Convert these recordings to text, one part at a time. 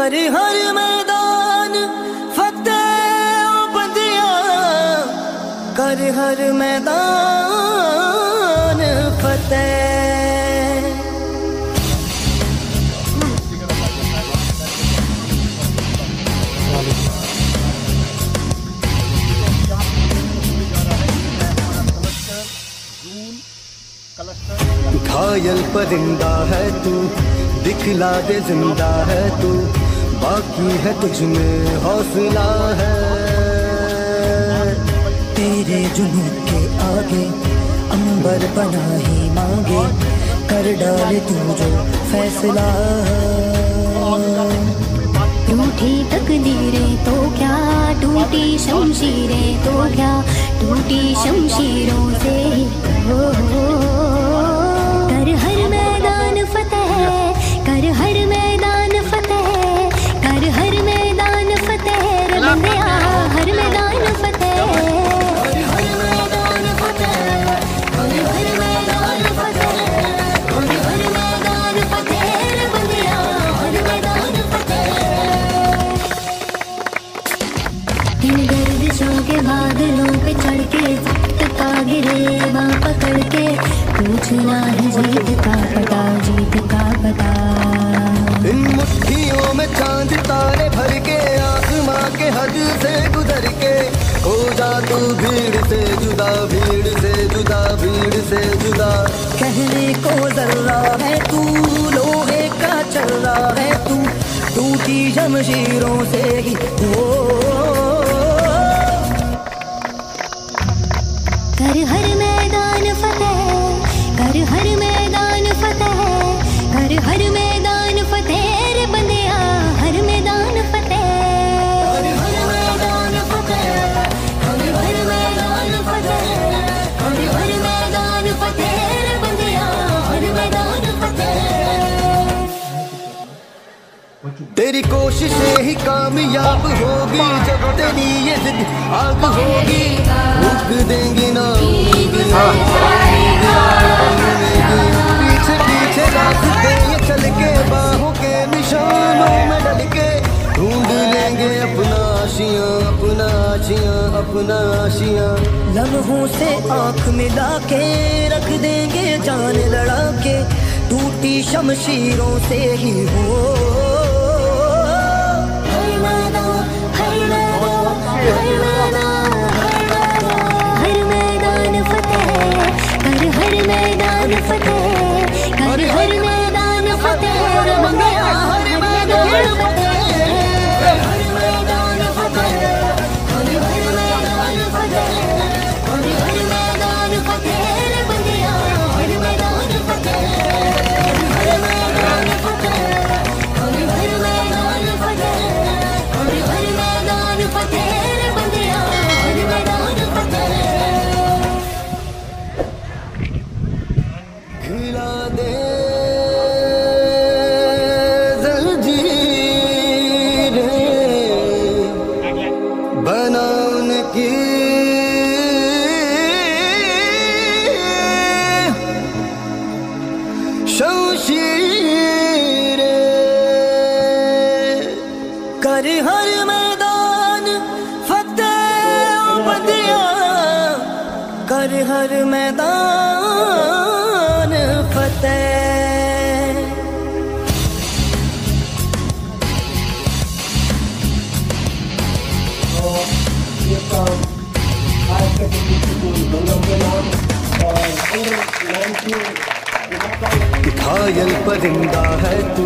कर हर मैदान फतेह ओ बंदिया, कर हर मैदान फतेह। घायल परिंदा है तू, दिखला दे जिंदा है तू, बाकी है तुझ में हौसला है। तेरे जुनून के आगे अंबर बना ही मांगे, कर डाल तू जो फैसला। टूटी तकदीरें तो क्या, टूटी शमशीरें तो क्या, टूटी शमशीरों से ही कर हर मैदान फतेह, कर हर मैदान फतेह, कर हर मैदान फतेह रे बंदिया, हर मैदान फतेह। के बादलों पे चढ़ के वक्त का गिरे बाँ पकड़ के, पूछना है जीत का पता, जीत का पता। इन मुट्ठियों में चांद तारे भर के, आसमां के हद से गुजर के, हो जा तू भीड़ से जुदा, भीड़ से जुदा, भीड़ से जुदा। कहने को जर्रा है तू, लोहे का चर्रा है तू, टूटी जमशीरों से ही हो। कर हर मैदान फतेह, कर हर मैदान फतेह, कर हर मैदान फतेह रे बंदिया, हर मैदान फतेह। हर मैदान फतेह, हर मैदान फतेह, हर मैदान फतेह रे बंदिया, हर मैदान फतेह। तेरी कोशिशें ही कामयाब होगी, जब तेरी ये जिद आग होगी, रुक देंगी ना पीछे पीछे रास्ते ये चल के, बाहों के निशानों में डल के, ढूंढ लेंगे अपना आशियां, अपना आशियां, अपना आशियां। लम्हों से आंख मिला के रख देंगे जान लड़ा के, टूटी शमशीरों से ही हो। हर मैदान फतेह, कर हर मैदान फतेह रे बंदिया, हर मैदान फतेह। हर मैदान फतेह, हर मैदान फतेह, हर मैदान फतेह रे बंदिया, हर मैदान फतेह। हर मैदान फतेह, हर मैदान फतेह, हर मैदान फतेह रे बंदिया, हर मैदान फतेह। खिला दे जंजीरें, बना उनकी शमशीरें, कर हर मैदान फतेह ओ बंदिया, कर हर मैदान फतेह। घायल परिंदा है तू,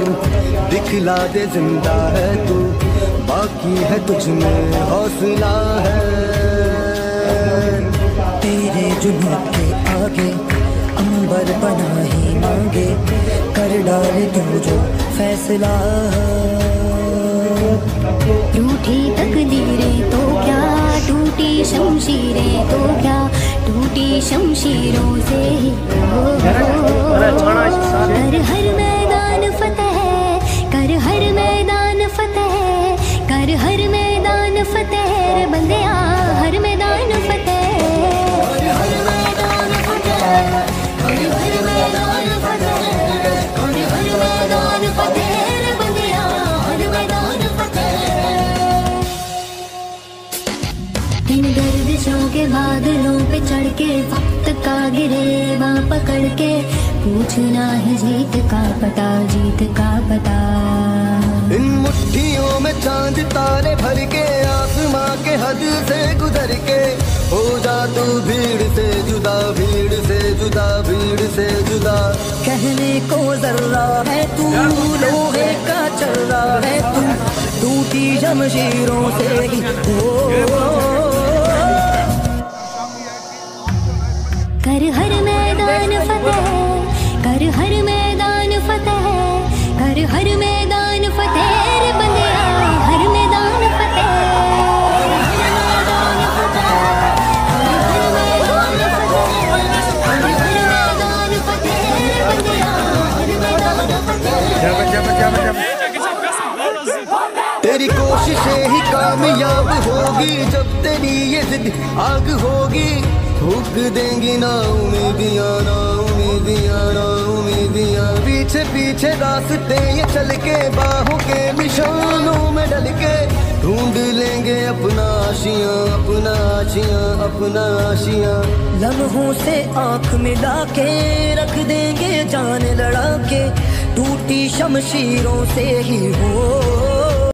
दिखला दे जिंदा है तू, बाकी है तुझ में हौसला है। तेरे जुनून के आगे अंबर बना ही मांगे, कर डाल तू जो फैसला। टूटी तकदीरें तो क्या, टूटी शमशीरें तो क्या, टूटी शमशीरों से ही कर हर मैदान फतेह, कर हर मैदान फतेह, कर हर मैदान फतेह रे बंदिया, हर मैदान फतेह। हर मैदान फतेह, हर मैदान फतेह, हर मैदान फतेह रे बंदिया, हर मैदान के वक्त का गिरेवा पकड़ के, पूछना है जीत का पता, जीत का पता। इन मुट्ठियों में चांद तारे भर के, आसमां के हद से गुजर के, हो जा तू भीड़ से जुदा, भीड़ से जुदा, भीड़ से जुदा। कहने को जर्रा है तू, लोहे का चर्रा है तू, टूटी जमशीरों से ही कर हर मैदान फतेह, कर हर मैदान फतेह, कर हर मैदान फतेह रे बंदिया, हर मैदान फतेह, हर मैदान फतेह, हर मैदान फतेह, हर मैदान फतेह रे बंदिया, हर मैदान फतेह। तेरी कोशिशें ही कामयाब होगी, जब तेरी ये जिद आग होगी, फूक देंगी ना उम्मीदियां, ना उम्मीदियां, ना उम्मीदियां। पीछे पीछे रास्ते ये चल के, बाहों के निशानों में डल के, ढूंढ लेंगे अपना आशियां, अपना आशियां, अपना आशियां। लम्हों से आंख मिला के, रख देंगे जान लड़ा के, टूटी शमशीरों से ही हो